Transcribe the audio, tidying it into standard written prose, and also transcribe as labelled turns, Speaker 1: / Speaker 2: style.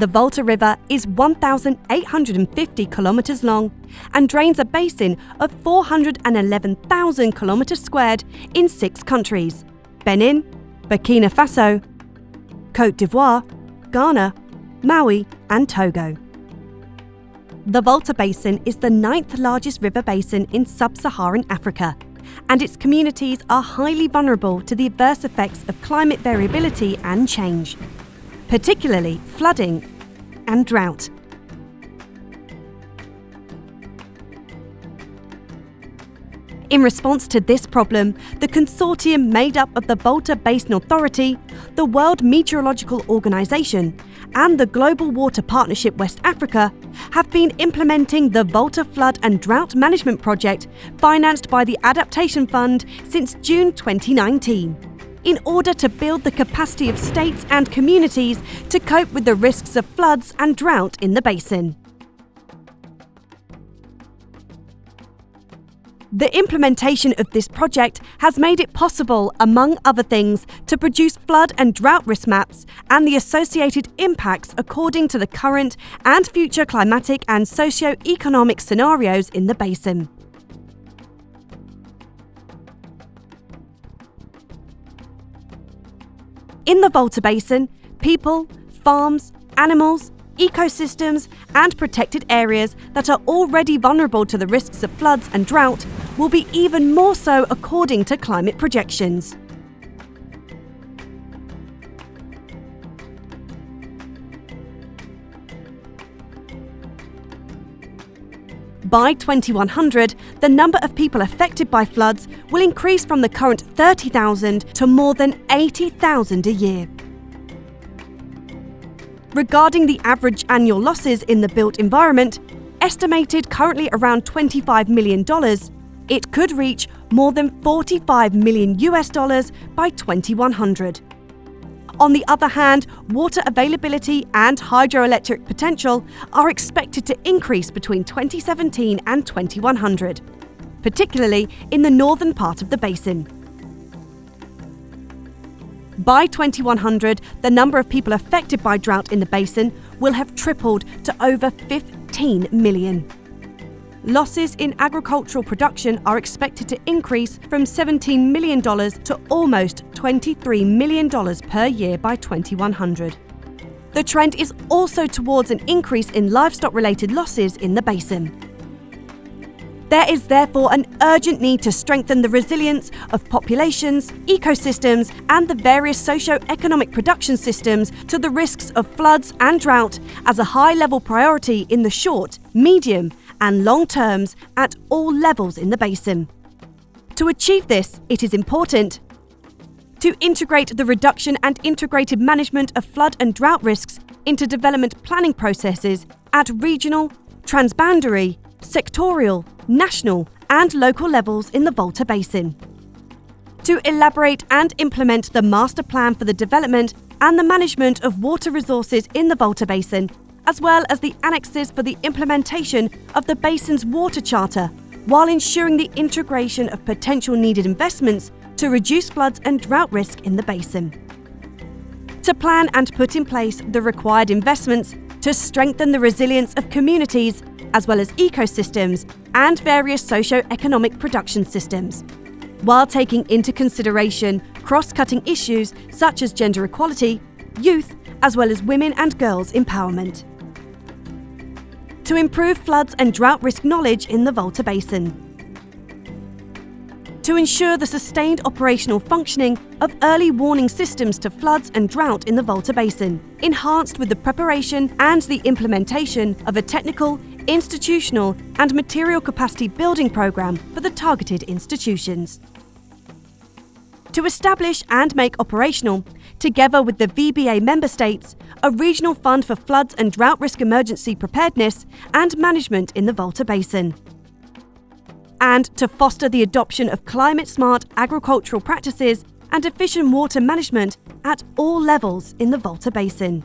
Speaker 1: The Volta River is 1,850 kilometres long and drains a basin of 411,000 kilometres squared in 6 countries: Benin, Burkina Faso, Côte d'Ivoire, Ghana, Maui and Togo. The Volta Basin is the 9th largest river basin in sub-Saharan Africa, and its communities are highly vulnerable to the adverse effects of climate variability and change, particularly flooding and drought. In response to this problem, the consortium made up of the Volta Basin Authority, the World Meteorological Organization, and the Global Water Partnership West Africa have been implementing the Volta Flood and Drought Management Project, financed by the Adaptation Fund since June 2019, in order to build the capacity of states and communities to cope with the risks of floods and drought in the basin. The implementation of this project has made it possible, among other things, to produce flood and drought risk maps and the associated impacts according to the current and future climatic and socio-economic scenarios in the basin. In the Volta Basin, people, farms, animals, ecosystems and protected areas that are already vulnerable to the risks of floods and drought will be even more so according to climate projections. By 2100, the number of people affected by floods will increase from the current 30,000 to more than 80,000 a year. Regarding the average annual losses in the built environment, estimated currently around $25 million, it could reach more than $45 million by 2100. On the other hand, water availability and hydroelectric potential are expected to increase between 2017 and 2100, particularly in the northern part of the basin. By 2100, the number of people affected by drought in the basin will have tripled to over 15 million. Losses in agricultural production are expected to increase from $17 million to almost $23 million per year by 2100. The trend is also towards an increase in livestock-related losses in the basin. There is therefore an urgent need to strengthen the resilience of populations, ecosystems, and the various socio-economic production systems to the risks of floods and drought as a high-level priority in the short, medium, and long terms at all levels in the basin. To achieve this, it is important to integrate the reduction and integrated management of flood and drought risks into development planning processes at regional, transboundary, sectorial, national and local levels in the Volta Basin. To elaborate and implement the master plan for the development and the management of water resources in the Volta Basin, as well as the annexes for the implementation of the basin's water charter, while ensuring the integration of potential needed investments to reduce floods and drought risk in the basin. To plan and put in place the required investments to strengthen the resilience of communities, as well as ecosystems and various socio-economic production systems, while taking into consideration cross-cutting issues such as gender equality, youth, as well as women and girls' empowerment. To improve floods and drought risk knowledge in the Volta Basin. To ensure the sustained operational functioning of early warning systems to floods and drought in the Volta Basin, enhanced with the preparation and the implementation of a technical, institutional and material capacity building program for the targeted institutions. To establish and make operational, together with the VBA member states, a regional fund for floods and drought risk emergency preparedness and management in the Volta Basin. And to foster the adoption of climate-smart agricultural practices and efficient water management at all levels in the Volta Basin.